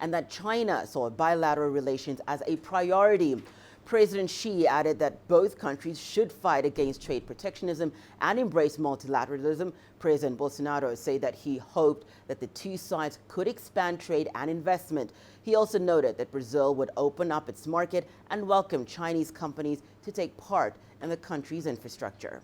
and that China saw bilateral relations as a priority. President Xi added that both countries should fight against trade protectionism and embrace multilateralism. President Bolsonaro said that he hoped that the two sides could expand trade and investment. He also noted that Brazil would open up its market and welcome Chinese companies to take part in the country's infrastructure.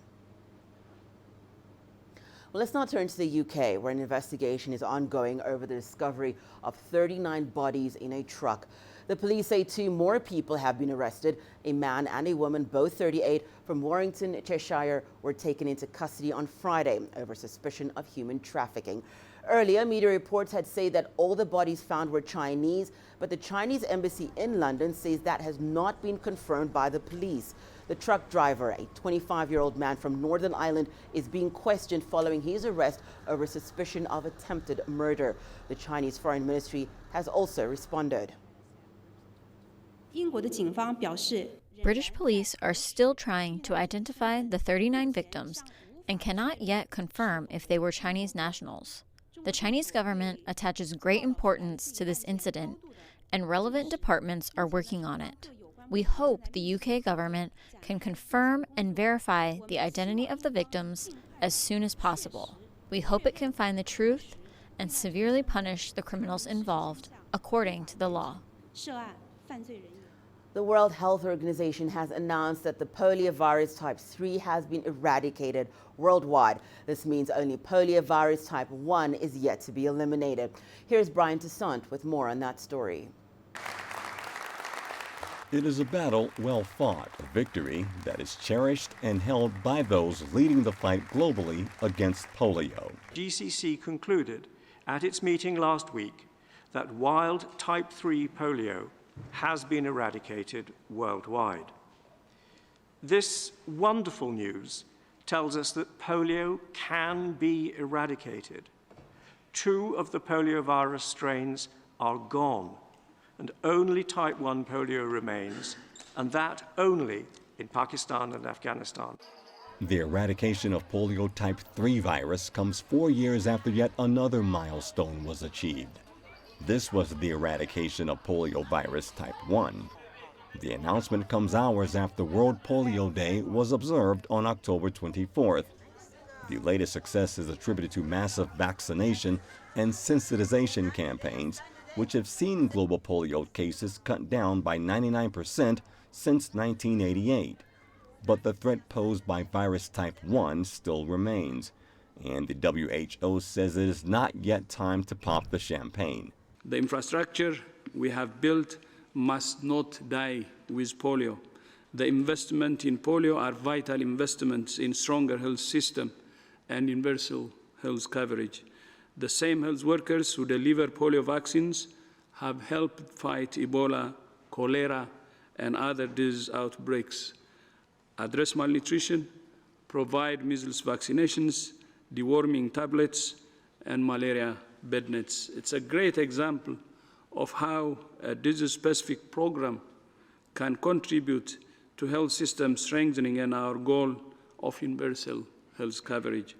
Well, let's now turn to the UK, where an investigation is ongoing over the discovery of 39 bodies in a truck. The police say 2 more people have been arrested. A man and a woman, both 38, from Warrington, Cheshire, were taken into custody on Friday over suspicion of human trafficking. Earlier, media reports had said that all the bodies found were Chinese, but the Chinese embassy in London says that has not been confirmed by the police. The truck driver, a 25-year-old man from Northern Ireland, is being questioned following his arrest over suspicion of attempted murder. The Chinese Foreign Ministry has also responded. British police are still trying to identify the 39 victims and cannot yet confirm if they were Chinese nationals. The Chinese government attaches great importance to this incident, and relevant departments are working on it. We hope the UK government can confirm and verify the identity of the victims as soon as possible. We hope it can find the truth and severely punish the criminals involved according to the law. The World Health Organization has announced that the polio virus type 3 has been eradicated worldwide. This means only polio virus type 1 is yet to be eliminated. Here's Brian Toussaint with more on that story. It is a battle well fought, a victory that is cherished and held by those leading the fight globally against polio. GCC concluded at its meeting last week that wild type 3 polio has been eradicated worldwide. This wonderful news tells us that polio can be eradicated. 2 of the poliovirus strains are gone, and only type 1 polio remains, and that only in Pakistan and Afghanistan. The eradication of polio type 3 virus comes 4 years after yet another milestone was achieved. This was the eradication of polio virus type 1. The announcement comes hours after World Polio Day was observed on October 24th. The latest success is attributed to massive vaccination and sensitization campaigns, which have seen global polio cases cut down by 99% since 1988. But the threat posed by virus type 1 still remains, and the WHO says it is not yet time to pop the champagne. The infrastructure we have built must not die with polio. The investment in polio are vital investments in stronger health system and universal health coverage. The same health workers who deliver polio vaccines have helped fight Ebola, cholera, and other disease outbreaks, address malnutrition, provide measles vaccinations, deworming tablets, and malaria bed nets. It's a great example of how a disease-specific program can contribute to health system strengthening and our goal of universal health coverage.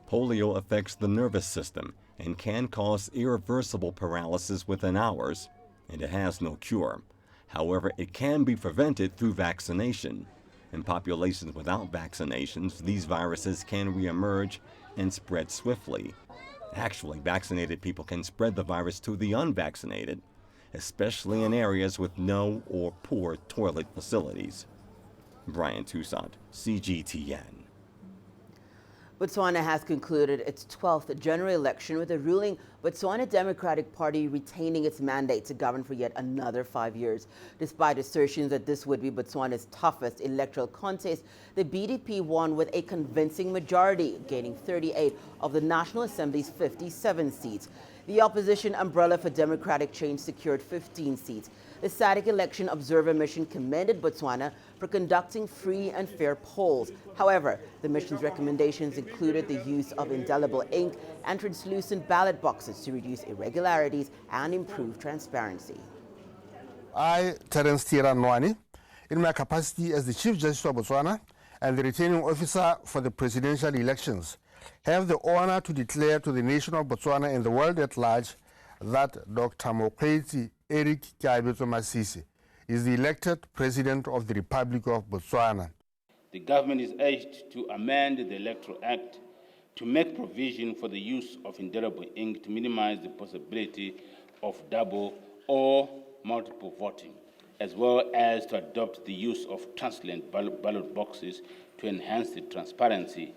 Polio affects the nervous system and can cause irreversible paralysis within hours, and it has no cure. However, it can be prevented through vaccination. In populations without vaccinations, these viruses can reemerge and spread swiftly. Actually, vaccinated people can spread the virus to the unvaccinated, especially in areas with no or poor toilet facilities. Brian Toussaint, CGTN. Botswana has concluded its 12th general election with a ruling Botswana Democratic Party retaining its mandate to govern for yet another 5 years. Despite assertions that this would be Botswana's toughest electoral contest, the BDP won with a convincing majority, gaining 38 of the National Assembly's 57 seats. The opposition Umbrella for Democratic Change secured 15 seats. The SADC election observer mission commended Botswana for conducting free and fair polls. However, the mission's recommendations included the use of indelible ink and translucent ballot boxes to reduce irregularities and improve transparency. I, Terence Tira Nwani, in my capacity as the Chief Justice of Botswana and the returning officer for the presidential elections, have the honor to declare to the nation of Botswana and the world at large that Dr. Mokgweetsi Eric Kiabezo Masisi is the elected President of the Republic of Botswana. The government is urged to amend the Electoral Act to make provision for the use of indelible ink to minimize the possibility of double or multiple voting, as well as to adopt the use of transparent ballot boxes to enhance the transparency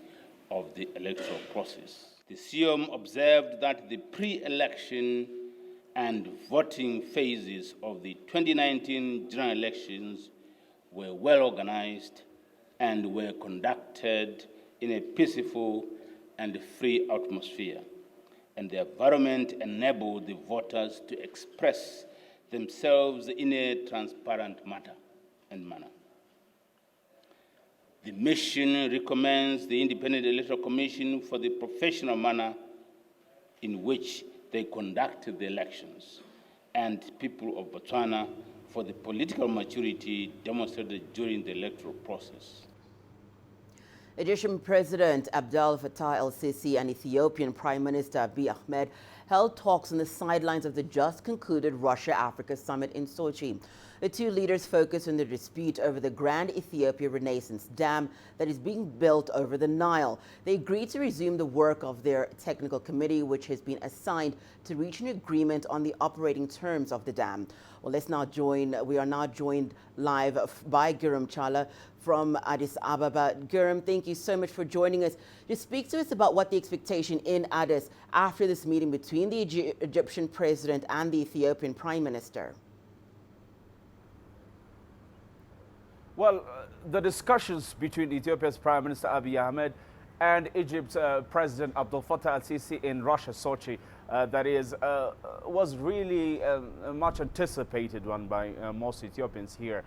of the electoral process. The COM observed that the pre-election and voting phases of the 2019 general elections were well organized and were conducted in a peaceful and free atmosphere, and the environment enabled the voters to express themselves in a transparent manner. The mission recommends the Independent Electoral Commission for the professional manner in which they conduct the elections, and people of Botswana for the political maturity demonstrated during the electoral process. Egyptian President Abdel Fattah el-Sisi and Ethiopian Prime Minister Abiy Ahmed held talks on the sidelines of the just concluded Russia-Africa Summit in Sochi. The two leaders focused on the dispute over the Grand Ethiopia Renaissance Dam that is being built over the Nile. They agreed to resume the work of their technical committee, which has been assigned to reach an agreement on the operating terms of the dam. Well, we are now joined live by Guram Chala from Addis Ababa. Guram, thank you so much for joining us. Just speak to us about what the expectation in Addis after this meeting between the Egyptian president and the Ethiopian prime minister. Well, the discussions between Ethiopia's Prime Minister Abiy Ahmed and Egypt's President Abdel Fattah el-Sisi in Russia, Sochi, was really a much anticipated one by most Ethiopians here.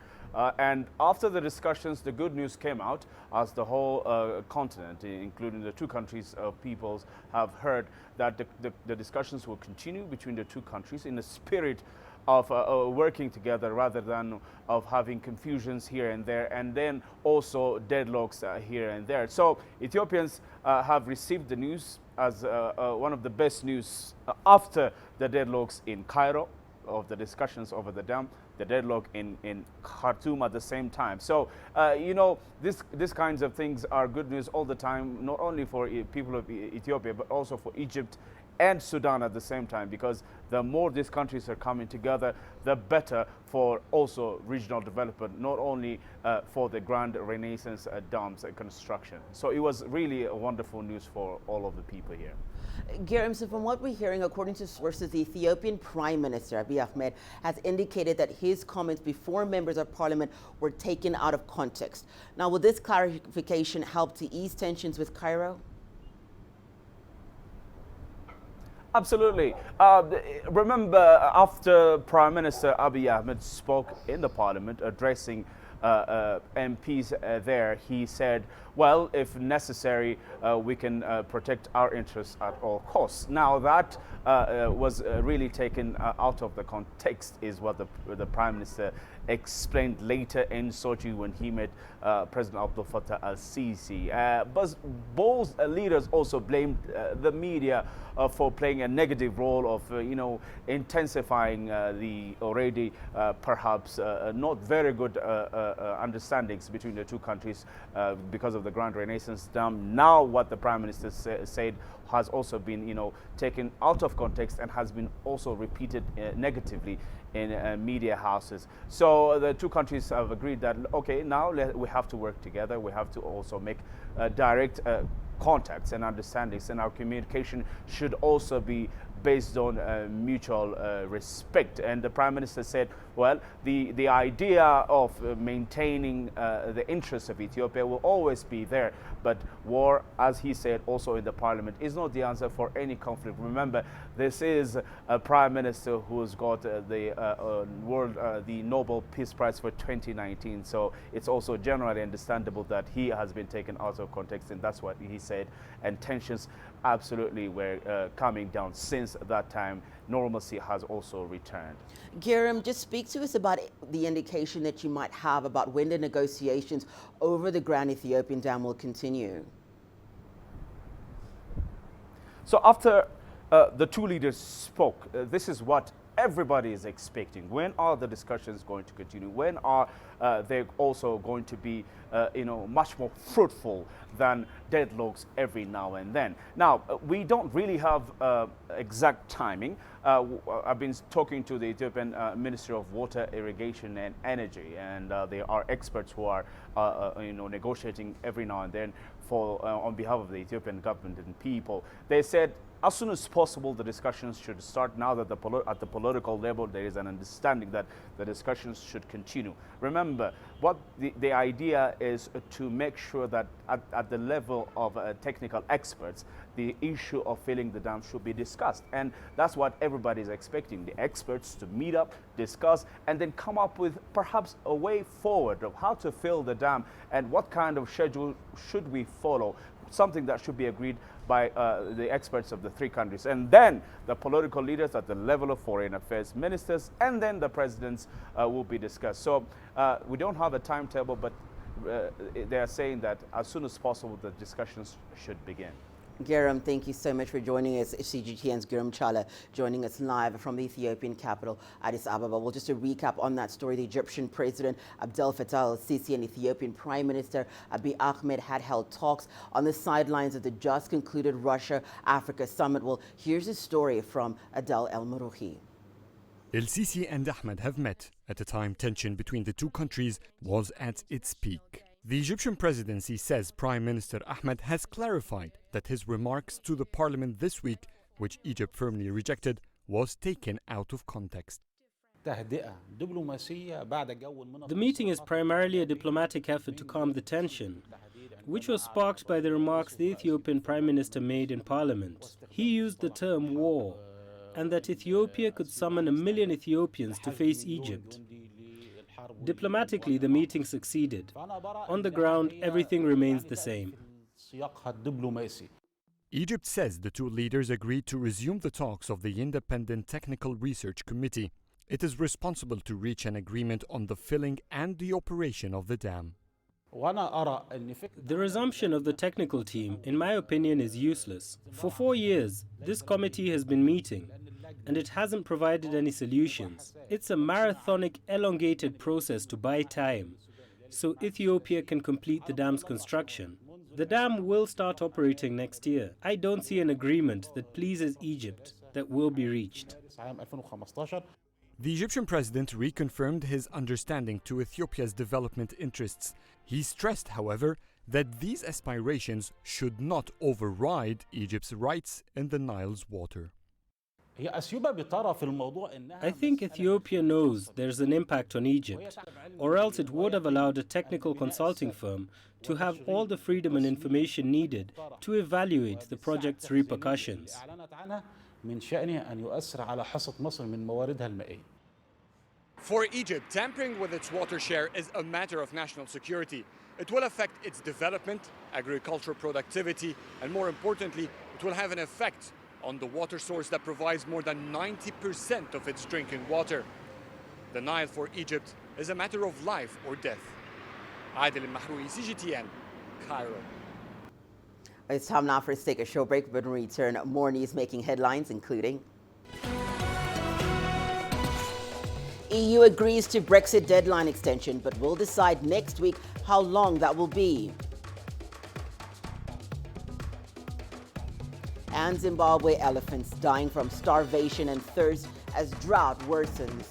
And after the discussions, the good news came out as the whole continent, including the two countries of peoples, have heard that the discussions will continue between the two countries in the spirit of working together rather than of having confusions here and there, and then also deadlocks here and there. So Ethiopians have received the news as one of the best news after the deadlocks in Cairo of the discussions over the dam, the deadlock in Khartoum at the same time. So, you know, these kinds of things are good news all the time, not only for people of Ethiopia, but also for Egypt and Sudan at the same time, because the more these countries are coming together, the better for also regional development, not only for the Grand Renaissance dams construction. So it was really a wonderful news for all of the people here. Guram, so from what we're hearing, according to sources, the Ethiopian Prime Minister Abiy Ahmed has indicated that his comments before members of parliament were taken out of context. Now, will this clarification help to ease tensions with Cairo? Absolutely. Remember, after Prime Minister Abiy Ahmed spoke in the parliament addressing MPs there, he said, well, if necessary, we can protect our interests at all costs. Now that was really taken out of the context, is what the Prime Minister explained later in Sochi when he met President Abdel Fattah el-Sisi. But both leaders also blamed the media for playing a negative role of, you know, intensifying the already perhaps not very good understandings between the two countries because of the Grand Renaissance Dam. Now what the Prime Minister said has also been, you know, taken out of context and has been also repeated negatively in media houses. So the two countries have agreed that, okay, now we have to work together. We have to also make direct contacts and understandings, and our communication should also be based on mutual respect. And the Prime Minister said, well, the idea of maintaining the interests of Ethiopia will always be there, but war, as he said also in the parliament, is not the answer for any conflict. Remember, this is a Prime Minister who's got the Nobel Peace Prize for 2019, so it's also generally understandable that he has been taken out of context, and that's what he said, and tensions absolutely were coming down. Since that time, normalcy has also returned. Guram, just speak to us about the indication that you might have about when the negotiations over the Grand Ethiopian Dam will continue. So after the two leaders spoke. This is what everybody is expecting. When are the discussions going to continue? When are they also going to be, much more fruitful than deadlocks every now and then? Now, we don't really have exact timing. I've been talking to the Ethiopian Ministry of Water, Irrigation and Energy, and there are experts who are, negotiating every now and then on behalf of the Ethiopian government and people. They said as soon as possible the discussions should start, now that at the political level there is an understanding that the discussions should continue. Remember, what the idea is to make sure that at the level of technical experts, the issue of filling the dam should be discussed. And that's what everybody is expecting, the experts to meet up, discuss, and then come up with perhaps a way forward of how to fill the dam and what kind of schedule should we follow, something that should be agreed by the experts of the three countries. And then the political leaders at the level of foreign affairs ministers and then the presidents will be discussed. So we don't have a timetable, but they are saying that as soon as possible the discussions should begin. Geram, thank you so much for joining us. CGTN's Geram Chala joining us live from the Ethiopian capital, Addis Ababa. Well, just to recap on that story, the Egyptian President Abdel Fattah el-Sisi and Ethiopian Prime Minister Abiy Ahmed had held talks on the sidelines of the just concluded Russia-Africa summit. Well, here's a story from Adel El-Marouhi. El-Sisi and Ahmed have met at a time tension between the two countries was at its peak. The Egyptian presidency says Prime Minister Ahmed has clarified that his remarks to the parliament this week, which Egypt firmly rejected, was taken out of context. The meeting is primarily a diplomatic effort to calm the tension, which was sparked by the remarks the Ethiopian Prime Minister made in parliament. He used the term war, and that Ethiopia could summon 1 million Ethiopians to face Egypt. Diplomatically, the meeting succeeded. On the ground, everything remains the same. Egypt says the two leaders agreed to resume the talks of the Independent Technical Research Committee. It is responsible to reach an agreement on the filling and the operation of the dam. The resumption of the technical team, in my opinion, is useless. For 4 years, this committee has been meeting, and it hasn't provided any solutions. It's a marathonic, elongated process to buy time, so Ethiopia can complete the dam's construction. The dam will start operating next year. I don't see an agreement that pleases Egypt that will be reached. The Egyptian president reconfirmed his understanding to Ethiopia's development interests. He stressed, however, that these aspirations should not override Egypt's rights in the Nile's water. I think Ethiopia knows there's an impact on Egypt, or else it would have allowed a technical consulting firm to have all the freedom and information needed to evaluate the project's repercussions. For Egypt, tampering with its water share is a matter of national security. It will affect its development, agricultural productivity, and more importantly, it will have an effect on the water source that provides more than 90% of its drinking water. The Nile for Egypt is a matter of life or death. Adel El-Marouhi, CGTN, Cairo. It's time now for us to take a short break, but when we return, more news making headlines, including EU agrees to Brexit deadline extension, but will decide next week how long that will be. And Zimbabwe elephants dying from starvation and thirst as drought worsens.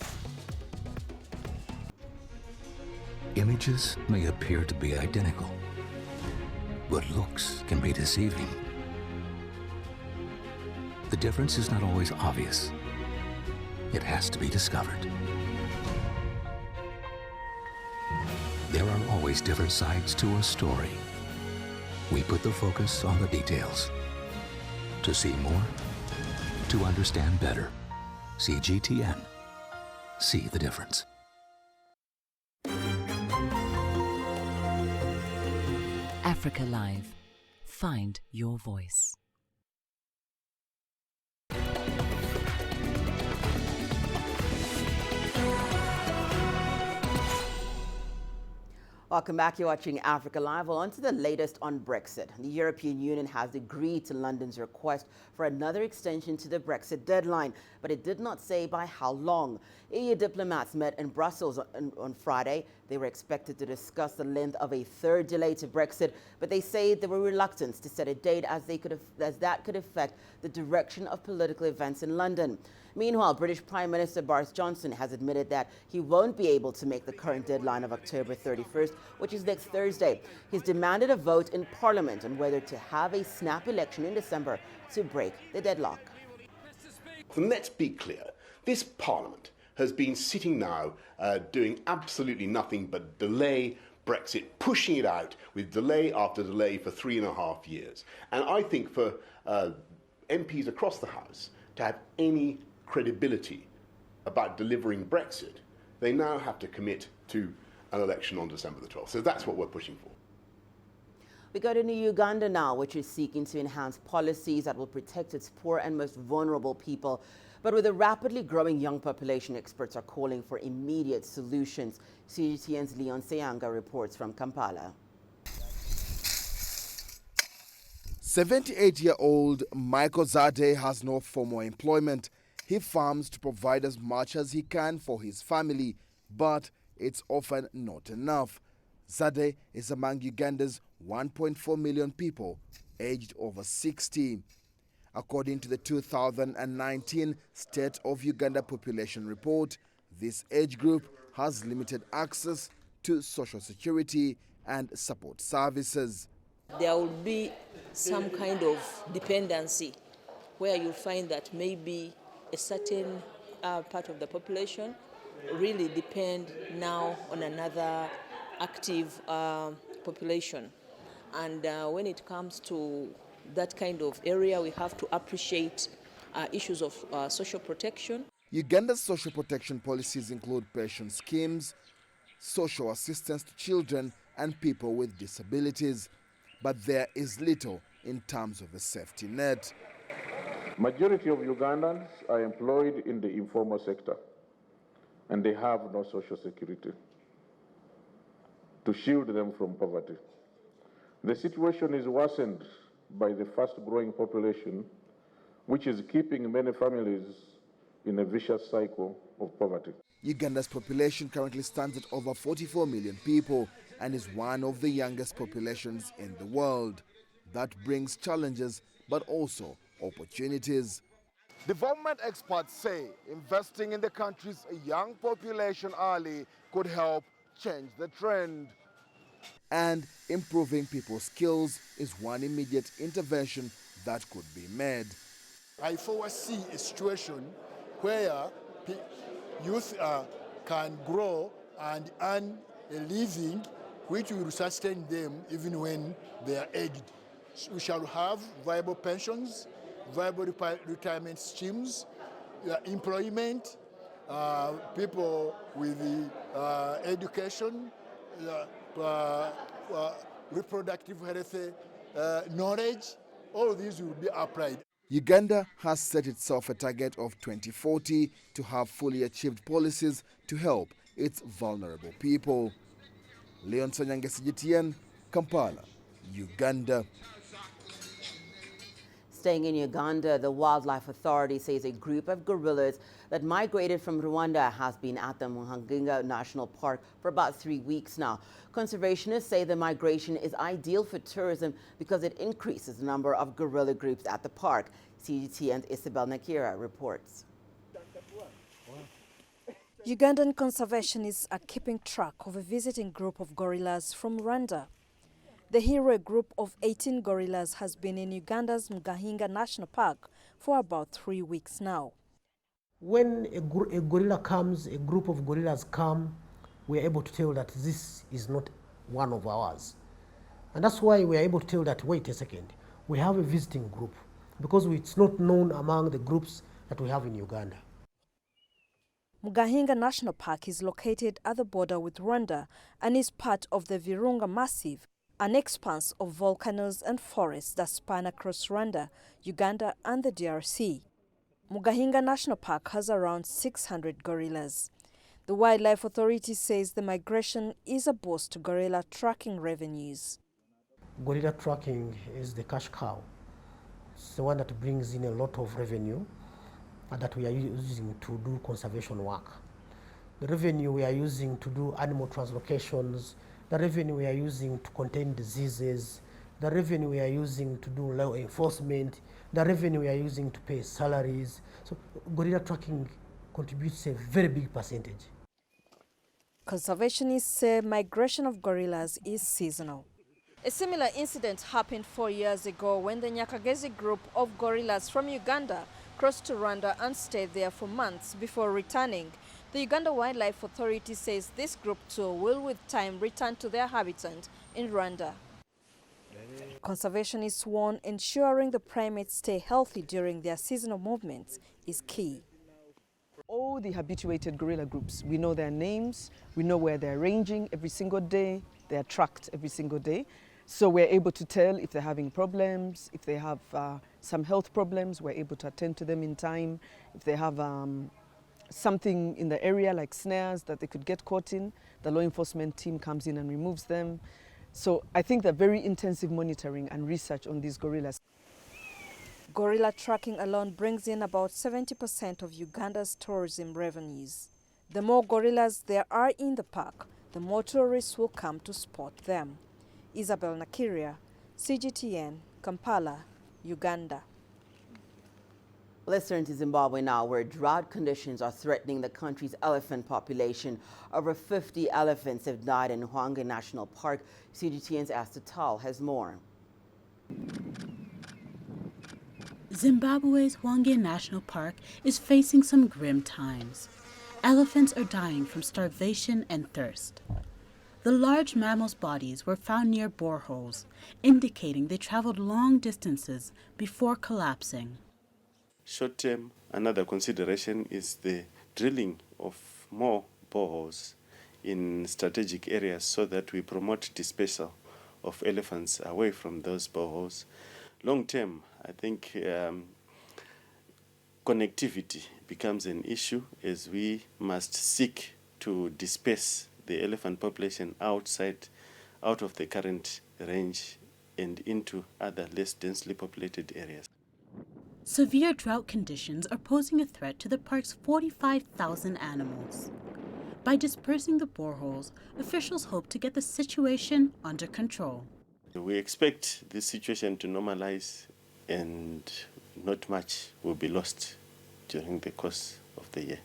Images may appear to be identical, but looks can be deceiving. The difference is not always obvious. It has to be discovered. There are always different sides to a story. We put the focus on the details. To see more, to understand better. CGTN. See the difference. Africa Live. Find your voice. Welcome back. You're watching Africa Live. Well, on to the latest on Brexit. The European Union has agreed to London's request for another extension to the Brexit deadline, but it did not say by how long. EU diplomats met in Brussels on Friday. They were expected to discuss the length of a third delay to Brexit, but they say they were reluctant to set a date as that could affect the direction of political events in London. Meanwhile, British Prime Minister Boris Johnson has admitted that he won't be able to make the current deadline of October 31st, which is next Thursday. He's demanded a vote in Parliament on whether to have a snap election in December to break the deadlock. And let's be clear, this Parliament has been sitting now doing absolutely nothing but delay Brexit, pushing it out with delay after delay for 3.5 years. And I think for MPs across the House to have any credibility about delivering Brexit, they now have to commit to an election on December the 12th. So that's what we're pushing for. We go to Uganda now, which is seeking to enhance policies that will protect its poor and most vulnerable people. But with a rapidly growing young population, experts are calling for immediate solutions. CGTN's Leon Seyanga reports from Kampala. 78-year-old Michael Zade has no formal employment. He farms to provide as much as he can for his family, but it's often not enough. Zade is among Uganda's 1.4 million people aged over 60. According to the 2019 State of Uganda Population Report, this age group has limited access to social security and support services. There will be some kind of dependency where you'll find that maybe a certain part of the population really depend now on another active population. And when it comes to that kind of area, we have to appreciate issues of social protection. Uganda's social protection policies include pension schemes, social assistance to children and people with disabilities. But there is little in terms of a safety net. Majority of Ugandans are employed in the informal sector, and they have no social security to shield them from poverty. The situation is worsened by the fast-growing population, which is keeping many families in a vicious cycle of poverty. Uganda's population currently stands at over 44 million people and is one of the youngest populations in the world. That brings challenges, but also opportunities. Development experts say investing in the country's young population early could help change the trend. And improving people's skills is one immediate intervention that could be made. I foresee a situation where youth can grow and earn a living which will sustain them even when they are aged. We shall have viable pensions, viable retirement schemes, employment, people with education, reproductive health knowledge, all these will be applied. Uganda has set itself a target of 2040 to have fully achieved policies to help its vulnerable people. Leon Sanyange, CGTN, Kampala, Uganda. Staying in Uganda, the Wildlife Authority says a group of gorillas that migrated from Rwanda has been at the Muhanginga National Park for about 3 weeks now. Conservationists say the migration is ideal for tourism because it increases the number of gorilla groups at the park. CGTN's Isabel Nakira reports. Ugandan conservationists are keeping track of a visiting group of gorillas from Rwanda. The Hero group of 18 gorillas has been in Uganda's Muhanginga National Park for about 3 weeks now. When a gorilla comes, a group of gorillas come, we are able to tell that this is not one of ours. And that's why we are able to tell that, wait a second, we have a visiting group, because it's not known among the groups that we have in Uganda. Muhanginga National Park is located at the border with Rwanda and is part of the Virunga Massif, an expanse of volcanoes and forests that span across Rwanda, Uganda and the DRC. Muhanginga National Park has around 600 gorillas. The Wildlife Authority says the migration is a boost to gorilla tracking revenues. Gorilla tracking is the cash cow. It's the one that brings in a lot of revenue that we are using to do conservation work. The revenue we are using to do animal translocations, the revenue we are using to contain diseases, the revenue we are using to do law enforcement, the revenue we are using to pay salaries. So gorilla tracking contributes a very big percentage. Conservationists say migration of gorillas is seasonal. A similar incident happened 4 years ago when the Nyakagezi group of gorillas from Uganda crossed to Rwanda and stayed there for months before returning. The Uganda Wildlife Authority says this group too will with time return to their habitat in Rwanda. Conservationists warn ensuring the primates stay healthy during their seasonal movements is key. All the habituated gorilla groups, we know their names, we know where they're ranging every single day, they're tracked every single day. So we're able to tell if they're having problems, if they have some health problems, we're able to attend to them in time. If they have something in the area like snares that they could get caught in, the law enforcement team comes in and removes them. So I think that very intensive monitoring and research on these gorillas. Gorilla tracking alone brings in about 70% of Uganda's tourism revenues. The more gorillas there are in the park, the more tourists will come to spot them. Isabel Nakiria, CGTN, Kampala, Uganda. Let's turn to Zimbabwe now, where drought conditions are threatening the country's elephant population. Over 50 elephants have died in Hwange National Park. CGTN's Asta Tal has more. Zimbabwe's Hwange National Park is facing some grim times. Elephants are dying from starvation and thirst. The large mammals' bodies were found near boreholes, indicating they traveled long distances before collapsing. Short term, another consideration is the drilling of more boreholes in strategic areas so that we promote dispersal of elephants away from those boreholes. Long term, I think connectivity becomes an issue as we must seek to disperse the elephant population out of the current range and into other less densely populated areas. Severe drought conditions are posing a threat to the park's 45,000 animals. By dispersing the boreholes, officials hope to get the situation under control. We expect this situation to normalize and not much will be lost during the course of the year.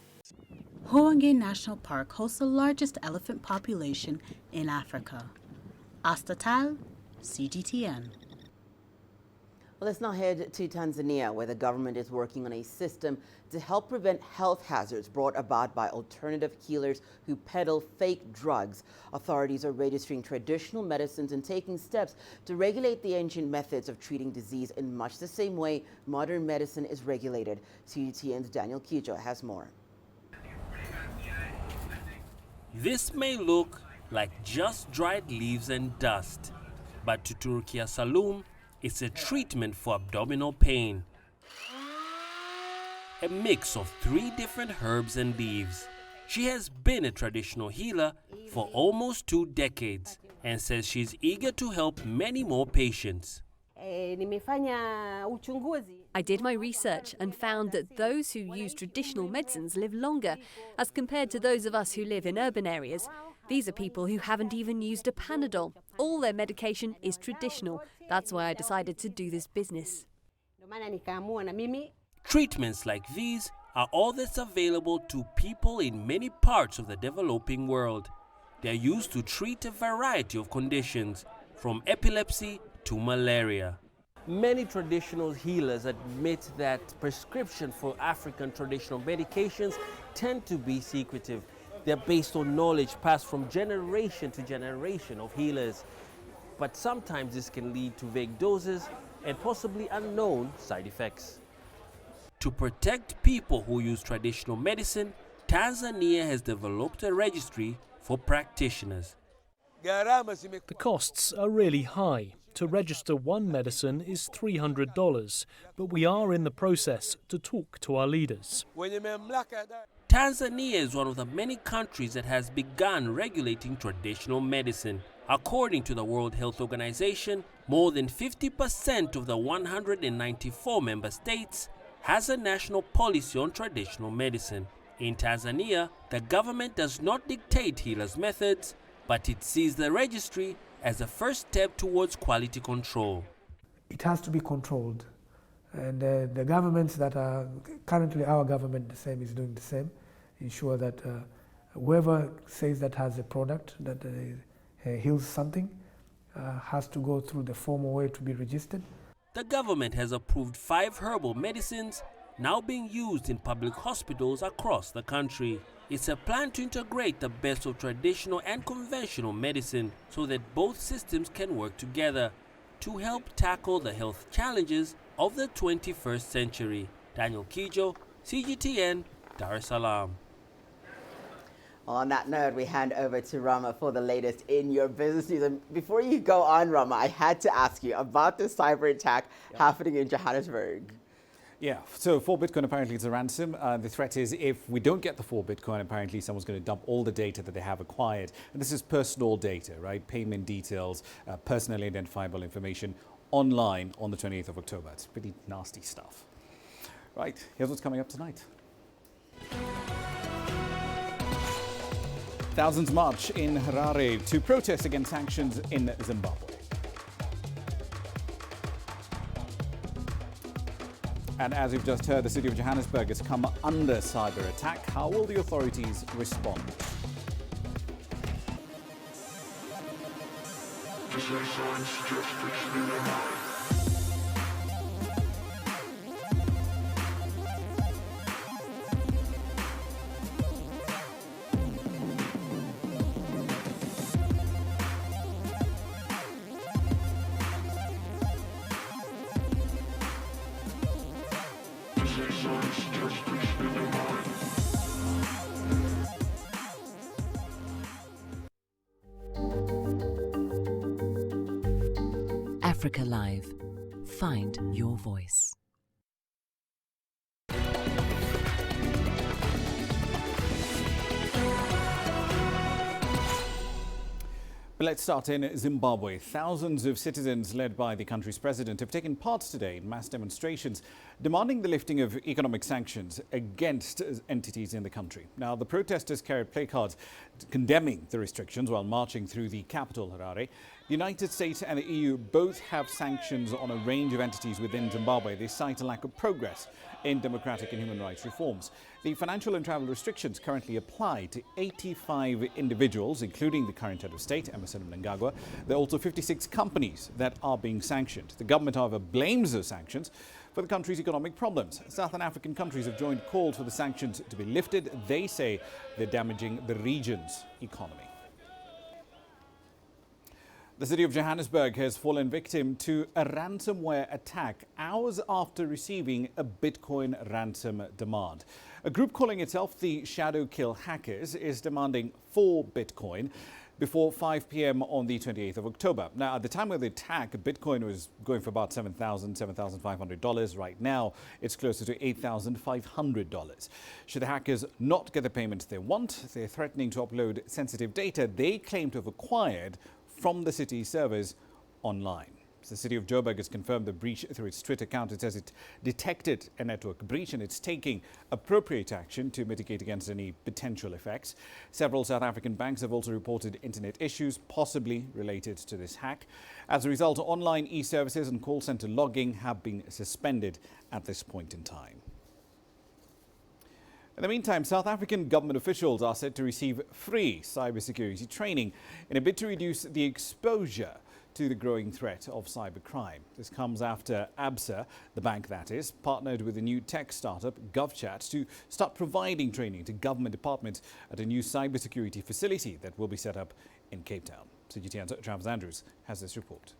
Hwange National Park hosts the largest elephant population in Africa. Asta Tal, CGTN. Well, let's now head to Tanzania, where the government is working on a system to help prevent health hazards brought about by alternative healers who peddle fake drugs. Authorities are registering traditional medicines and taking steps to regulate the ancient methods of treating disease in much the same way modern medicine is regulated. CGTN's Daniel Kijo has more. This may look like just dried leaves and dust, but to Turkia Salum, it's a treatment for abdominal pain. A mix of 3 different herbs and leaves. She has been a traditional healer for almost 2 decades and says she's eager to help many more patients. I did my research and found that those who use traditional medicines live longer as compared to those of us who live in urban areas. These are people who haven't even used a Panadol. All their medication is traditional. That's why I decided to do this business. Treatments like these are all that's available to people in many parts of the developing world. They are used to treat a variety of conditions, from epilepsy to malaria. Many traditional healers admit that prescription for African traditional medications tend to be secretive. They're based on knowledge passed from generation to generation of healers. But sometimes this can lead to vague doses and possibly unknown side effects. To protect people who use traditional medicine, Tanzania has developed a registry for practitioners. The costs are really high. To register one medicine is $300, but we are in the process to talk to our leaders. Tanzania is one of the many countries that has begun regulating traditional medicine. According to the World Health Organization, more than 50% of the 194 member states has a national policy on traditional medicine. In Tanzania, the government does not dictate healers' methods, but it sees the registry as a first step towards quality control. It has to be controlled, and the governments that are currently, our government the same is doing the same, ensure that whoever says that has a product that heals something has to go through the formal way to be registered. The government has approved 5 herbal medicines now being used in public hospitals across the country. It's a plan to integrate the best of traditional and conventional medicine so that both systems can work together to help tackle the health challenges of the 21st century. Daniel Kijo, CGTN, Dar es Salaam. On that note, we hand over to Rama for the latest in your business news. And before you go on, Rama, I had to ask you about the cyber attack happening in Johannesburg. Yeah, so 4 Bitcoin apparently is a ransom. The threat is if we don't get the 4 Bitcoin, apparently someone's going to dump all the data that they have acquired. And this is personal data, right? Payment details, personally identifiable information online on the 28th of October. It's pretty nasty stuff. Right, here's what's coming up tonight. Thousands march in Harare to protest against sanctions in Zimbabwe. And as we've just heard, the city of Johannesburg has come under cyber attack. How will the authorities respond? Africa Live. Find your voice. But let's start in Zimbabwe. Thousands of citizens led by the country's president have taken part today in mass demonstrations demanding the lifting of economic sanctions against entities in the country. Now, the protesters carried placards condemning the restrictions while marching through the capital, Harare. The United States and the EU both have sanctions on a range of entities within Zimbabwe. They cite a lack of progress in democratic and human rights reforms. The financial and travel restrictions currently apply to 85 individuals, including the current head of state, Emerson Mnangagwa. There are also 56 companies that are being sanctioned. The government, however, blames those sanctions for the country's economic problems. Southern African countries have joined calls for the sanctions to be lifted. They say they're damaging the region's economy. The city of Johannesburg has fallen victim to a ransomware attack hours after receiving a Bitcoin ransom demand. A group calling itself the Shadow Kill Hackers is demanding 4 Bitcoin before 5 p.m. on the 28th of October. Now, at the time of the attack, Bitcoin was going for about $7,000, $7,500. Right now, it's closer to $8,500. Should the hackers not get the payments they want, they're threatening to upload sensitive data they claim to have acquired from the city's servers online. The city of Joburg has confirmed the breach through its Twitter account. It says it detected a network breach and it's taking appropriate action to mitigate against any potential effects. Several South African banks have also reported internet issues, possibly related to this hack. As a result, online e-services and call center logging have been suspended at this point in time. In the meantime, South African government officials are said to receive free cybersecurity training in a bid to reduce the exposure to the growing threat of cybercrime. This comes after ABSA, the bank that is, partnered with a new tech startup, GovChat, to start providing training to government departments at a new cybersecurity facility that will be set up in Cape Town. CGTN's Travis Andrews has this report.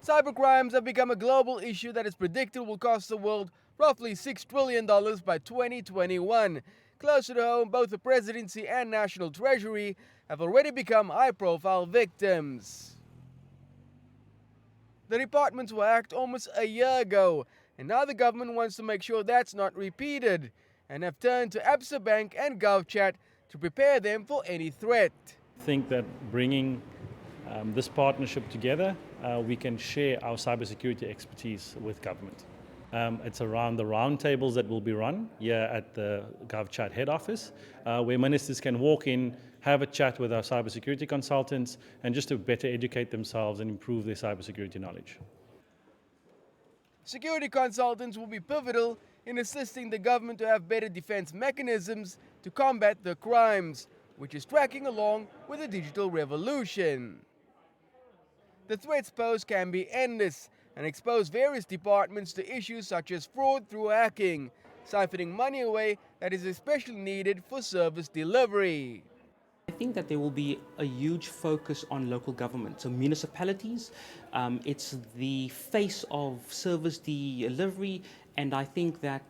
Cybercrimes have become a global issue that is predicted will cost the world roughly $6 trillion by 2021. Closer to home, both the presidency and national treasury have already become high-profile victims. The departments were hacked almost a year ago, and now the government wants to make sure that's not repeated. and have turned to Absa Bank and GovChat to prepare them for any threat. I think that bringing this partnership together, we can share our cybersecurity expertise with government. It's around the roundtables that will be run here at the GovChat head office, where ministers can walk in, have a chat with our cybersecurity consultants, and just to better educate themselves and improve their cybersecurity knowledge. Security consultants will be pivotal in assisting the government to have better defense mechanisms to combat the crimes, which is tracking along with the digital revolution. The threats posed can be endless and expose various departments to issues such as fraud through hacking, siphoning money away that is especially needed for service delivery. I think that there will be a huge focus on local government. So municipalities, it's the face of service delivery, and I think that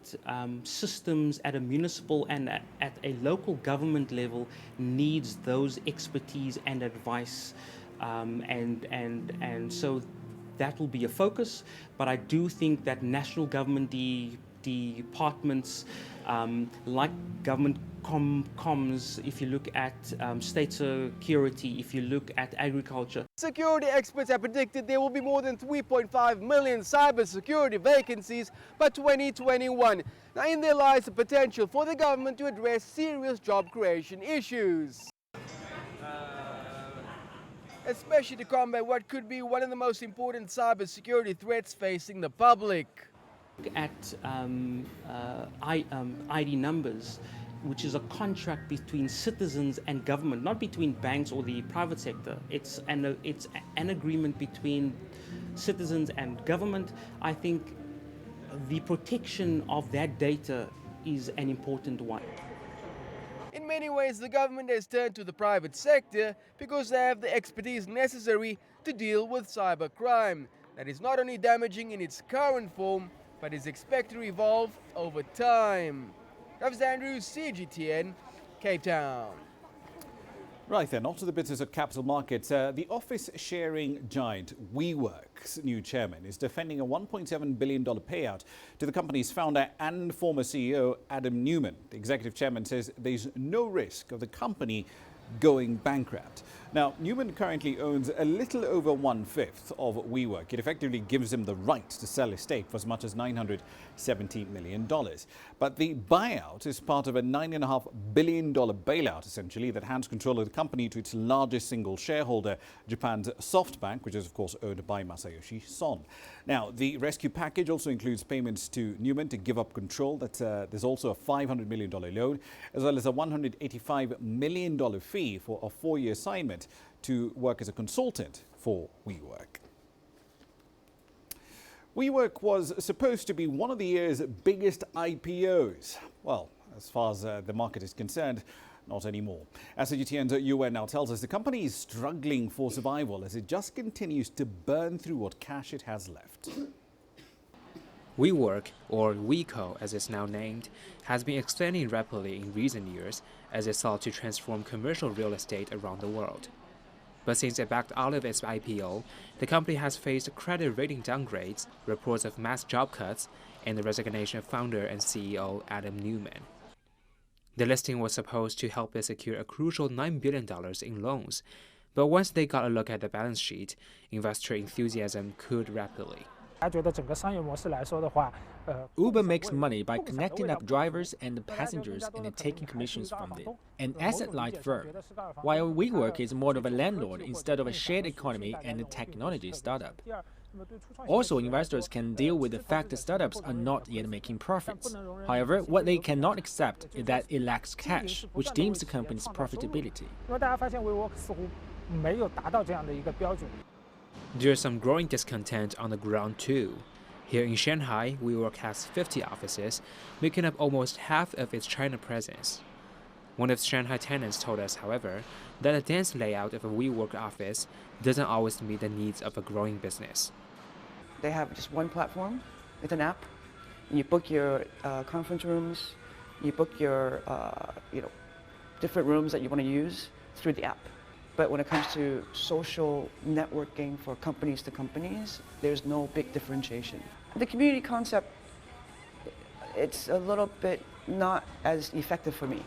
systems at a municipal and at a local government level needs those expertise and advice, and so that will be a focus. But I do think that national government departments like government comms, if you look at state security, if you look at agriculture. Security experts have predicted there will be more than 3.5 million cybersecurity vacancies by 2021. Now, in there lies the potential for the government to address serious job creation issues, especially to combat what could be one of the most important cybersecurity threats facing the public. Look at ID numbers, which is a contract between citizens and government, not between banks or the private sector. It's an agreement between citizens and government. I think the protection of that data is an important one. In many ways, the government has turned to the private sector because they have the expertise necessary to deal with cybercrime that is not only damaging in its current form, but is expected to evolve over time. Travis Andrews, CGTN, Cape Town. Right then, on to the business of capital markets. The office-sharing giant WeWork's new chairman is defending a $1.7 billion payout to the company's founder and former CEO, Adam Neumann. The executive chairman says there's no risk of the company going bankrupt. Now, Neumann currently owns a little over 1/5 of WeWork. It effectively gives him the right to sell his stake for as much as $970 million. But the buyout is part of a $9.5 billion bailout, essentially, that hands control of the company to its largest single shareholder, Japan's SoftBank, which is, of course, owned by Masayoshi Son. Now, the rescue package also includes payments to Neumann to give up control. There's also a $500 million loan, as well as a $185 million fee for a 4-year assignment to work as a consultant for WeWork. WeWork was supposed to be one of the year's biggest IPOs. Well, as far as the market is concerned, not anymore. As CGTN's UN now tells us, the company is struggling for survival as it just continues to burn through what cash it has left. WeWork, or WeCo as it's now named, has been expanding rapidly in recent years as it sought to transform commercial real estate around the world. But since it backed out of its IPO, the company has faced credit rating downgrades, reports of mass job cuts, and the resignation of founder and CEO Adam Neumann. The listing was supposed to help it secure a crucial $9 billion in loans, but once they got a look at the balance sheet, investor enthusiasm cooled rapidly. Uber makes money by connecting up drivers and passengers and taking commissions from them, an asset-light firm, while WeWork is more of a landlord instead of a shared economy and a technology startup. Also, investors can deal with the fact that startups are not yet making profits. However, what they cannot accept is that it lacks cash, which deems the company's profitability. There's some growing discontent on the ground too. Here in Shanghai, WeWork has 50 offices, making up almost half of its China presence. One of the Shanghai tenants told us, however, that the dense layout of a WeWork office doesn't always meet the needs of a growing business. They have just one platform with an app. You book your conference rooms, you book your different rooms that you want to use through the app. But when it comes to social networking for companies to companies, there's no big differentiation. The community concept, it's a little bit not as effective for me.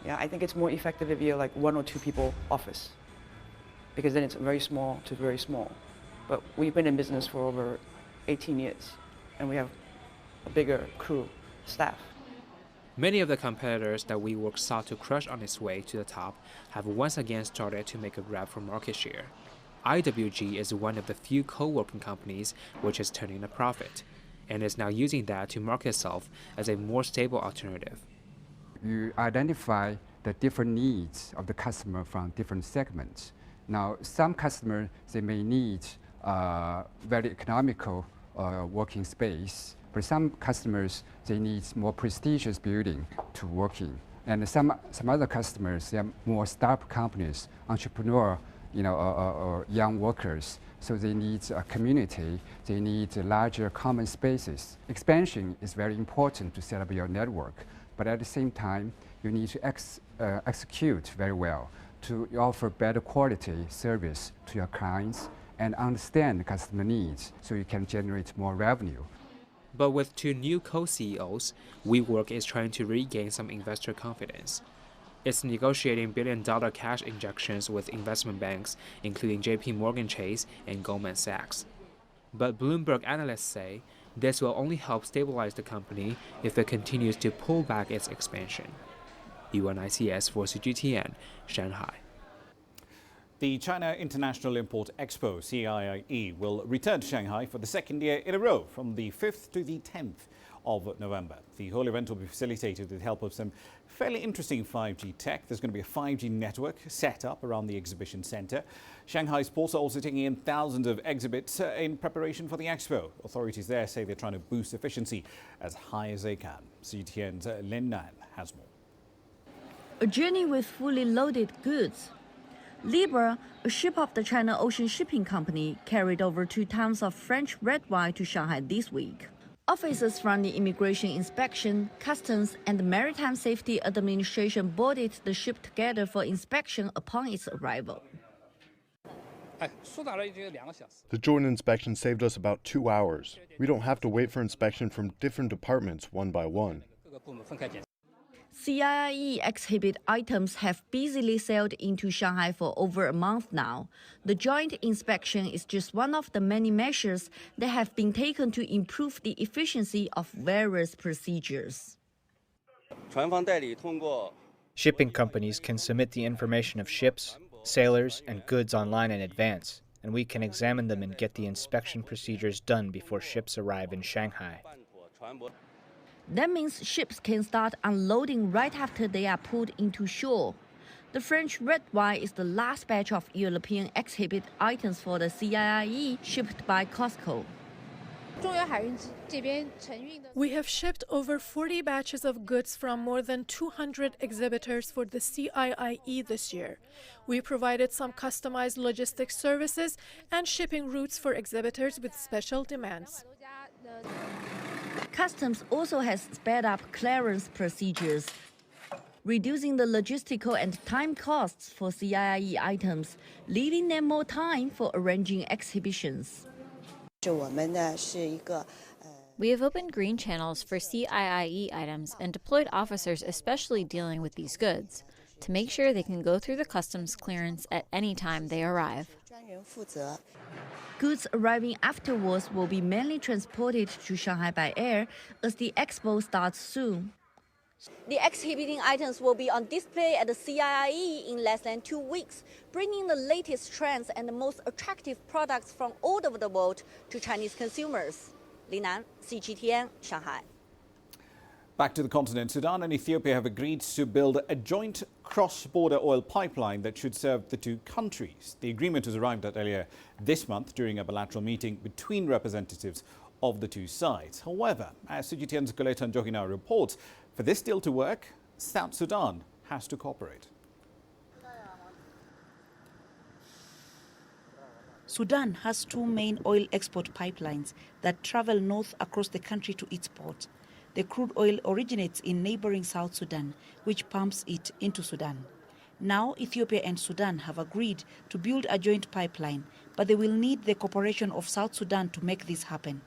Yeah, I think it's more effective if you're like 1 or 2 people office, because then it's very small to very small. But we've been in business for over 18 years, and we have a bigger crew, staff. Many of the competitors that WeWork sought to crush on its way to the top have once again started to make a grab for market share. IWG is one of the few co-working companies which is turning a profit, and is now using that to market itself as a more stable alternative. You identify the different needs of the customer from different segments. Now, some customers, they may need very economical working space, but some customers, they need more prestigious building to work in. And some other customers, they are more startup companies, entrepreneur, or young workers. So they need a community, they need larger common spaces. Expansion is very important to set up your network, but at the same time, you need to execute very well to offer better quality service to your clients and understand the customer needs so you can generate more revenue. But with 2 new co-CEOs, WeWork is trying to regain some investor confidence. It's negotiating billion-dollar cash injections with investment banks, including JP Morgan Chase and Goldman Sachs. But Bloomberg analysts say this will only help stabilize the company if it continues to pull back its expansion. UNICS for CGTN, Shanghai. The China International Import Expo, CIIE, will return to Shanghai for the 2nd year in a row from the 5th to the 10th of November. The whole event will be facilitated with the help of some fairly interesting 5G tech. There's going to be a 5G network set up around the exhibition center. Shanghai sports are also taking in thousands of exhibits in preparation for the expo. Authorities there say they're trying to boost efficiency as high as they can. CGTN's Lin Nan has more. A journey with fully loaded goods. Libra, a ship of the China Ocean Shipping Company, carried over 2 tons of French red wine to Shanghai this week. Officers from the Immigration Inspection, Customs and Maritime Safety Administration boarded the ship together for inspection upon its arrival. The joint inspection saved us about 2 hours. We don't have to wait for inspection from different departments one by one. CIIE exhibit items have busily sailed into Shanghai for over a month now. The joint inspection is just one of the many measures that have been taken to improve the efficiency of various procedures. Shipping companies can submit the information of ships, sailors, and goods online in advance, and we can examine them and get the inspection procedures done before ships arrive in Shanghai. That means ships can start unloading right after they are pulled into shore. The French red wine is the last batch of European exhibit items for the CIIE shipped by Costco. We have shipped over 40 batches of goods from more than 200 exhibitors for the CIIE this year. We provided some customized logistics services and shipping routes for exhibitors with special demands. Customs also has sped up clearance procedures, reducing the logistical and time costs for CIIE items, leaving them more time for arranging exhibitions. We have opened green channels for CIIE items and deployed officers especially dealing with these goods to make sure they can go through the customs clearance at any time they arrive. Goods arriving afterwards will be mainly transported to Shanghai by air as the expo starts soon. The exhibiting items will be on display at the CIIE in less than 2 weeks, bringing the latest trends and the most attractive products from all over the world to Chinese consumers. Li Nan, CGTN, Shanghai. Back to the continent, Sudan and Ethiopia have agreed to build a joint cross-border oil pipeline that should serve the 2 countries. The agreement was arrived at earlier this month during a bilateral meeting between representatives of the 2 sides. However, as CGTN's Coleta Njogina reports, for this deal to work, South Sudan has to cooperate. Sudan has 2 main oil export pipelines that travel north across the country to its port. The crude oil originates in neighboring South Sudan, which pumps it into Sudan. Now, Ethiopia and Sudan have agreed to build a joint pipeline, but they will need the cooperation of South Sudan to make this happen.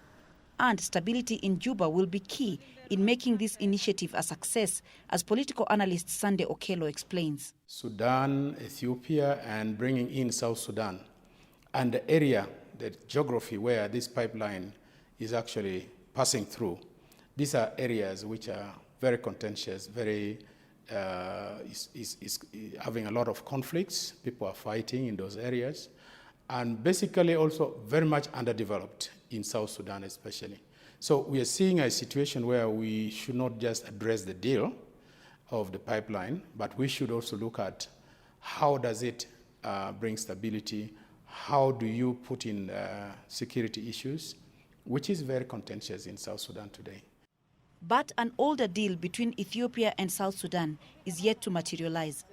and stability in Juba will be key in making this initiative a success, as political analyst Sunday Okello explains. Sudan, Ethiopia, and bringing in South Sudan, and the area, the geography where this pipeline is actually passing through, these are areas which are very contentious, very is having a lot of conflicts. People are fighting in those areas, and basically also very much underdeveloped in South Sudan especially. So we are seeing a situation where we should not just address the deal of the pipeline, but we should also look at how does it bring stability, how do you put in security issues, which is very contentious in South Sudan today. But an older deal between Ethiopia and South Sudan is yet to materialize.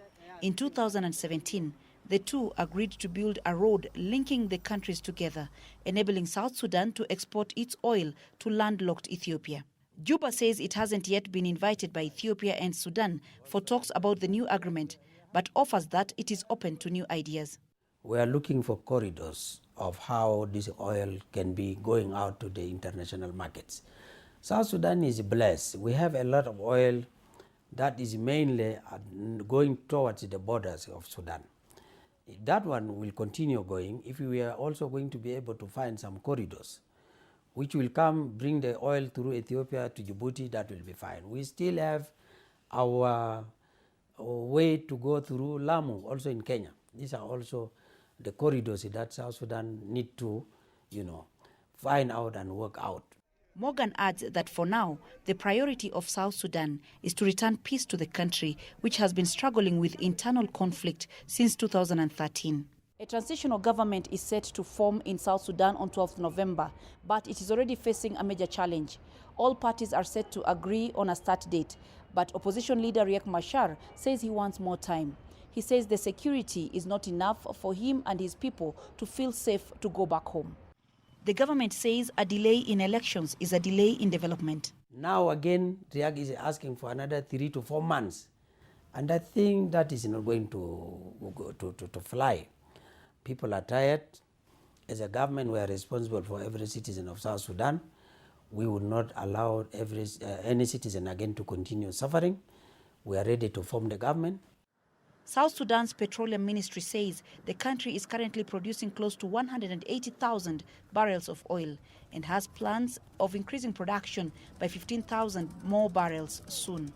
In 2017, the two agreed to build a road linking the countries together, enabling South Sudan to export its oil to landlocked Ethiopia. Juba says it hasn't yet been invited by Ethiopia and Sudan for talks about the new agreement, but offers that it is open to new ideas. We are looking for corridors of how this oil can be going out to the international markets. South Sudan is blessed. We have a lot of oil that is mainly going towards the borders of Sudan. That one will continue going if we are also going to be able to find some corridors which will come, bring the oil through Ethiopia to Djibouti. That will be fine. We still have our way to go through Lamu, also in Kenya. These are also the corridors that South Sudan need to, find out and work out. Morgan adds that for now, the priority of South Sudan is to return peace to the country, which has been struggling with internal conflict since 2013. A transitional government is set to form in South Sudan on 12th November, but it is already facing a major challenge. All parties are set to agree on a start date, but opposition leader Riek Machar says he wants more time. He says the security is not enough for him and his people to feel safe to go back home. The government says a delay in elections is a delay in development. Now again, Riek is asking for another 3 to 4 months. And I think that is not going to fly. People are tired. As a government, we are responsible for every citizen of South Sudan. We will not allow any citizen again to continue suffering. We are ready to form the government. South Sudan's petroleum ministry says the country is currently producing close to 180,000 barrels of oil and has plans of increasing production by 15,000 more barrels soon.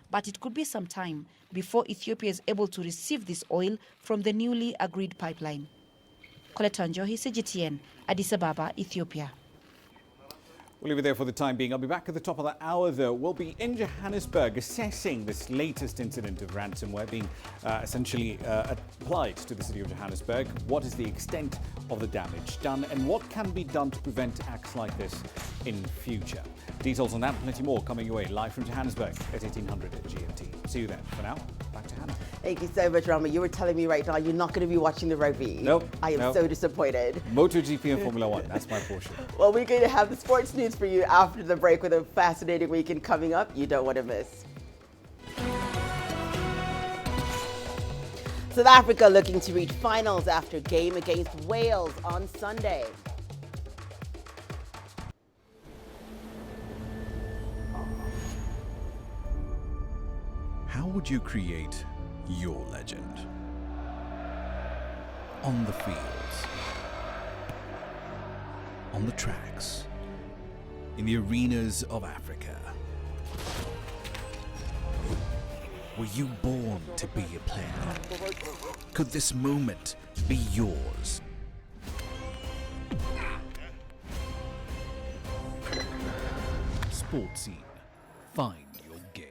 But it could be some time before Ethiopia is able to receive this oil from the newly agreed pipeline. Coletta Njohi, CGTN, Addis Ababa, Ethiopia. We'll leave it there for the time being. I'll be back at the top of the hour, though. We'll be in Johannesburg assessing this latest incident of ransomware being essentially applied to the city of Johannesburg. What is the extent of the damage done, and what can be done to prevent acts like this in future? Details on that and plenty more coming your way live from Johannesburg at 1800 GMT. See you then. For now, back to Hannah. Thank you so much, Rama. You were telling me right now you're not going to be watching the rugby. Nope. I am so disappointed. MotoGP and Formula One, that's my portion. Well, we're going to have the sports news for you after the break with a fascinating weekend coming up you don't want to miss. South Africa looking to reach finals after game against Wales on Sunday. How would you create your legend? On the fields, on the tracks, in the arenas of Africa. Were you born to be a player? Could this moment be yours? Sports Scene. Find your game.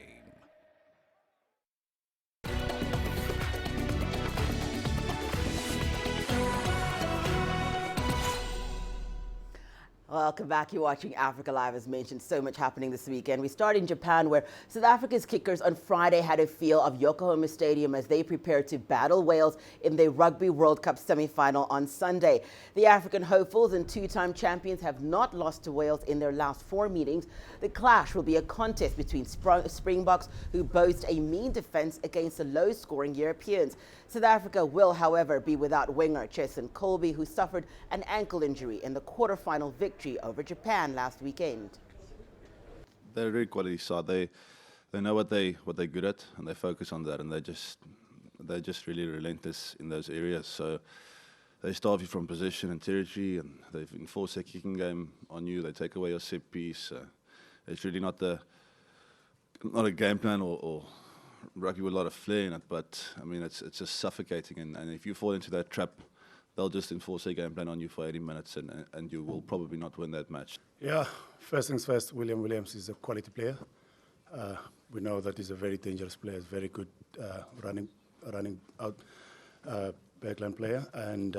Welcome back. You're watching Africa Live. As mentioned, so much happening this weekend. We start in Japan, where South Africa's kickers on Friday had a feel of Yokohama Stadium as they prepared to battle Wales in the Rugby World Cup semi-final on Sunday. The African hopefuls and two-time champions have not lost to Wales in their last 4 meetings. The clash will be a contest between Springboks, who boast a mean defence against the low-scoring Europeans. South Africa will, however, be without winger Cheslin Kolbe, who suffered an ankle injury in the quarter-final victory victory over Japan last weekend. They're a really quality side. They know what they're good at, and they focus on that, and they're just really relentless in those areas. So they starve you from position and territory, and they enforce their kicking game on you. They take away your set piece. It's really not a game plan or rugby with a lot of flair in it, but I mean it's just suffocating, and if you fall into that trap, they'll just enforce their game plan on you for 80 minutes, and you will probably not win that match. Yeah, first things first, William Williams is a quality player. We know that he's a very dangerous player, very good running out backline player, and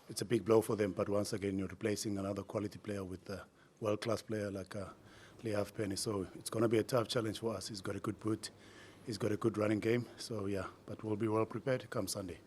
it's a big blow for them, but once again you're replacing another quality player with a world-class player like Lee Halfpenny, so it's going to be a tough challenge for us. He's got a good boot, he's got a good running game, so yeah, but we'll be well prepared come Sunday.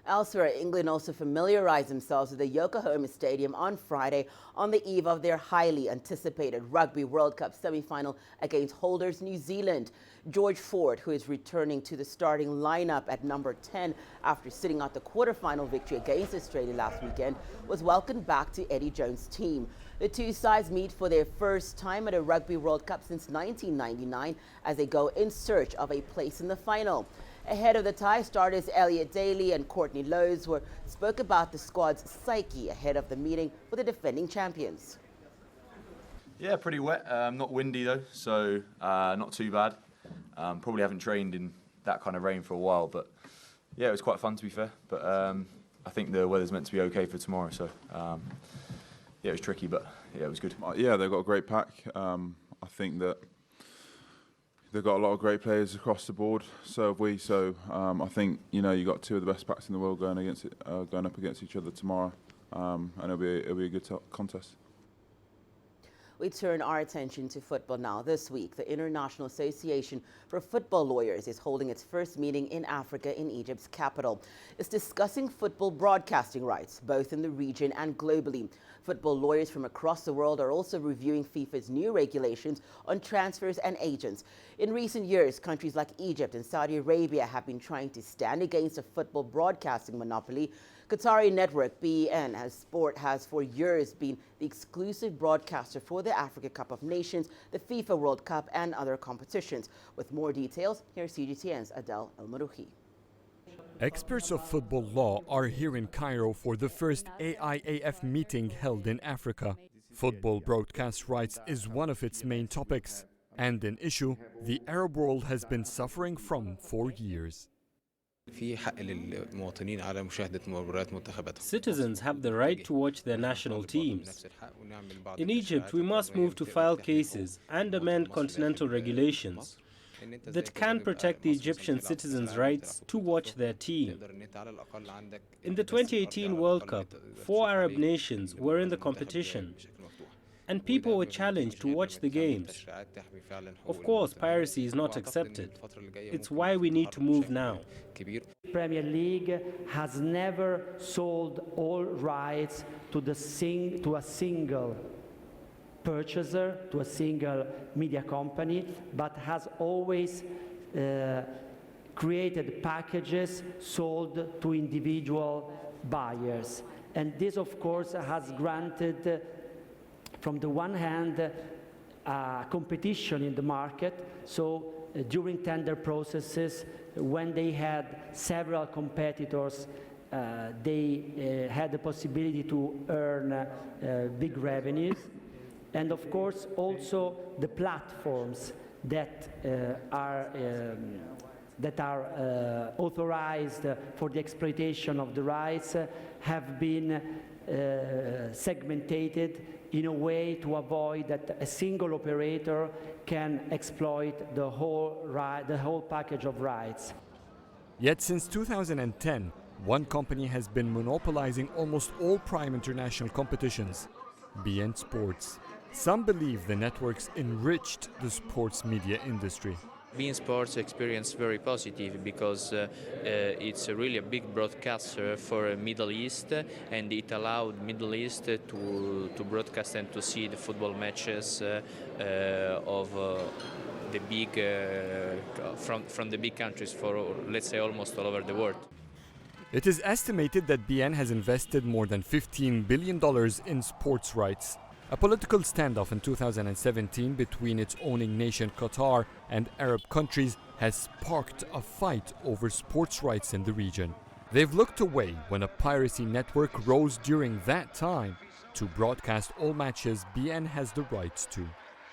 Elsewhere, England also familiarized themselves with the Yokohama Stadium on Friday on the eve of their highly anticipated Rugby World Cup semi-final against holders New Zealand. George Ford, who is returning to the starting lineup at number 10 after sitting out the quarterfinal victory against Australia last weekend, was welcomed back to Eddie Jones' team. The two sides meet for their first time at a Rugby World Cup since 1999 as they go in search of a place in the final. Ahead of the tie, starters Elliot Daly and Courtney Lowe's spoke about the squad's psyche ahead of the meeting with the defending champions. Yeah, pretty wet. Not windy though, so not too bad. Probably haven't trained in that kind of rain for a while, but yeah, it was quite fun to be fair. But I think the weather's meant to be okay for tomorrow, so yeah, it was tricky, but yeah, it was good. Yeah, they've got a great pack. I think that they've got a lot of great players across the board. So have we. So I think you got two of the best packs in the world going up against each other tomorrow, and it'll be a good contest. We turn our attention to football now. This week, the International Association for Football Lawyers is holding its first meeting in Africa in Egypt's capital. It's discussing football broadcasting rights, both in the region and globally. Football lawyers from across the world are also reviewing FIFA's new regulations on transfers and agents. In recent years, countries like Egypt and Saudi Arabia have been trying to stand against a football broadcasting monopoly. Qatari network BEN has for years been the exclusive broadcaster for the Africa Cup of Nations, the FIFA World Cup and other competitions. With more details, here's CGTN's Adel El-Marouhi. Experts of football law are here in Cairo for the first AIAF meeting held in Africa. Football broadcast rights is one of its main topics, and an issue the Arab world has been suffering from for years. Citizens have the right to watch their national teams. In Egypt, we must move to file cases and amend continental regulations that can protect the Egyptian citizens' rights to watch their team. In the 2018 World Cup, 4 Arab nations were in the competition, and people were challenged to watch the games. Of course, piracy is not accepted. It's why we need to move now. Premier League has never sold all rights to a single purchaser, to a single media company, but has always created packages sold to individual buyers. And this, of course, has granted, from the one hand, competition in the market. So during tender processes, when they had several competitors, they had the possibility to earn big revenues. And of course, also the platforms that are authorized for the exploitation of the rights have been segmented in a way to avoid that a single operator can exploit the whole package of rights. Yet since 2010, one company has been monopolizing almost all prime international competitions, beIN Sports. Some believe the networks enriched the sports media industry. beIN Sports experience very positive because it's really a big broadcaster for Middle East, and it allowed Middle East to broadcast and to see the football matches of the big from the big countries for, let's say, almost all over the world. It is estimated that BN has invested more than $15 billion in sports rights. A political standoff in 2017 between its owning nation Qatar and Arab countries has sparked a fight over sports rights in the region. They've looked away when a piracy network rose during that time. To broadcast all matches BN has the rights to.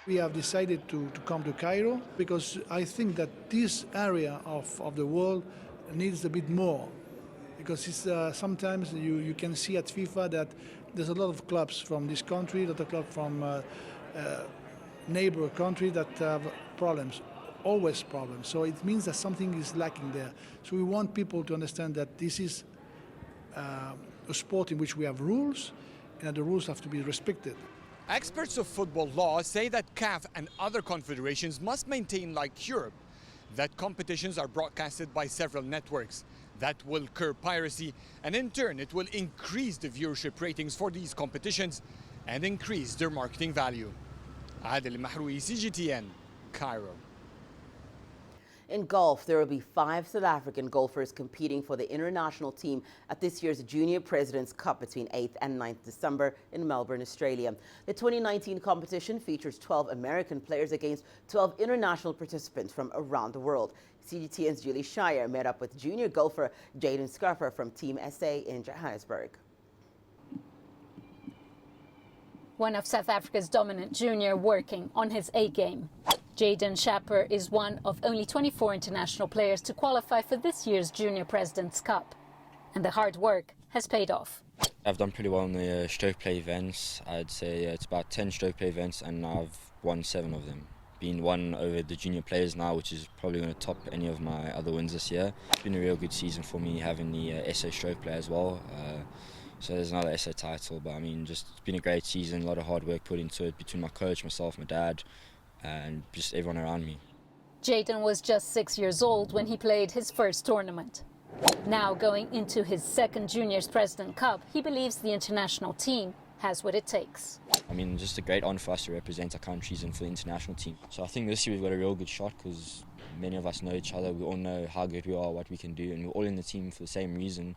We have decided to come to Cairo because I think that this area of the world needs a bit more. Because it's, sometimes you can see at FIFA that there's a lot of clubs from this country, a lot of clubs from neighbor country that have problems, always problems. So it means that something is lacking there. So we want people to understand that this is a sport in which we have rules, and that the rules have to be respected. Experts of football law say that CAF and other confederations must maintain, like Europe, that competitions are broadcasted by several networks. That will curb piracy, and in turn it will increase the viewership ratings for these competitions and increase their marketing value. Adel Mahroui, CGTN, Cairo. In golf, there will be 5 South African golfers competing for the international team at this year's Junior President's Cup between 8th and 9th December in Melbourne, Australia. The 2019 competition features 12 American players against 12 international participants from around the world. CGTN's Julie Shire met up with junior golfer Jaden Scuffer from Team SA in Johannesburg. One of South Africa's dominant junior working on his A game. Jaden Schapper is one of only 24 international players to qualify for this year's Junior President's Cup. And the hard work has paid off. I've done pretty well in the stroke play events. I'd say it's about 10 stroke play events and I've won 7 of them. Been one over the junior players now, which is probably going to top any of my other wins this year. It's been a real good season for me having the SA stroke play as well. So there's another SA title, but I mean, just it's been a great season, a lot of hard work put into it between my coach, myself, my dad, and just everyone around me. Jaden was just 6 years old when he played his first tournament. Now going into his second Juniors President Cup, he believes the international team has what it takes. I mean, just a great honour for us to represent our countries and for the international team. So I think this year we've got a real good shot because many of us know each other, we all know how good we are, what we can do, and we're all in the team for the same reason.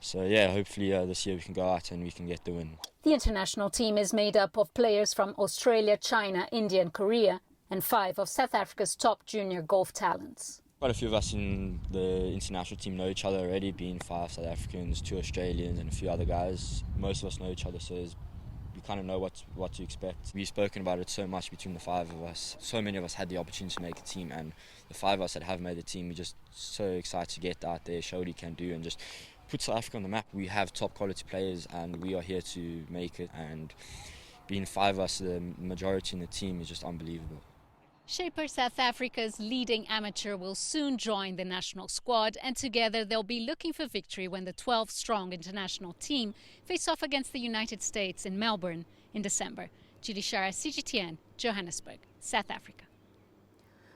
So yeah, hopefully this year we can go out and we can get the win. The international team is made up of players from Australia, China, India and Korea, and 5 of South Africa's top junior golf talents. Quite a few of us in the international team know each other already, being 5 South Africans, 2 Australians and a few other guys. Most of us know each other, so we kind of know what to expect. We've spoken about it so much between the 5 of us. So many of us had the opportunity to make a team, and the 5 of us that have made the team, we're just so excited to get out there, show what we can do and just put South Africa on the map. We have top quality players and we are here to make it, and being 5 of us, the majority in the team, is just unbelievable. Shaper South Africa's leading amateur will soon join the national squad, and together they'll be looking for victory when the 12-strong international team face off against the United States in Melbourne in December. Julie Shara, CGTN, Johannesburg, South Africa.